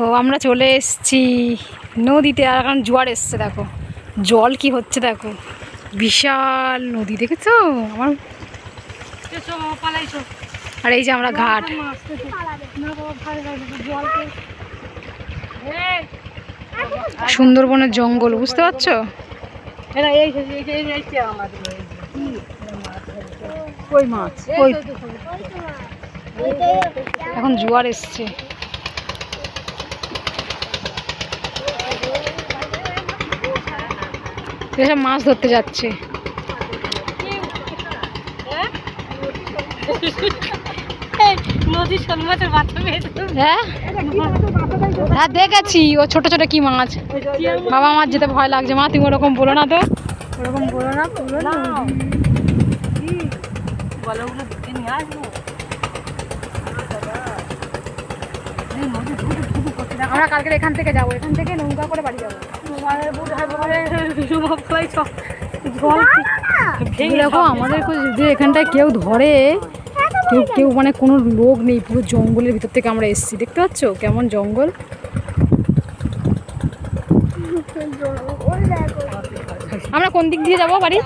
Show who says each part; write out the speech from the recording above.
Speaker 1: ও আমরা চলে এসেছি নদীতে। আর এখন জোয়ার এসছে, দেখো জল কি হচ্ছে, দেখো বিশাল নদী, দেখেছো আমার। আর এই যে আমরা ঘাট, সুন্দরবনের জঙ্গল, বুঝতে পারছো? এখন জোয়ার এসছে। এসব মাছ ধরতে যাচ্ছে। হ্যাঁ হ্যাঁ দেখেছি, ও ছোট ছোট কি মাছ। বাবা আমার যেতে ভয় লাগছে, মা তুমি ওরকম বলো না তো, ওরকম বলো না। আমরা কালকে এখান থেকে যাবো, এখান থেকে নৌকা করে বাড়ি যাবো। দেখো আমাদের যদি এখানটায় কেউ ধরে, কেউ মানে কোনো লোক নেই, পুরো জঙ্গলের ভিতর থেকে আমরা এসেছি, দেখতে পাচ্ছ কেমন জঙ্গল। আমরা কোন দিক দিয়ে যাবো বাড়ি?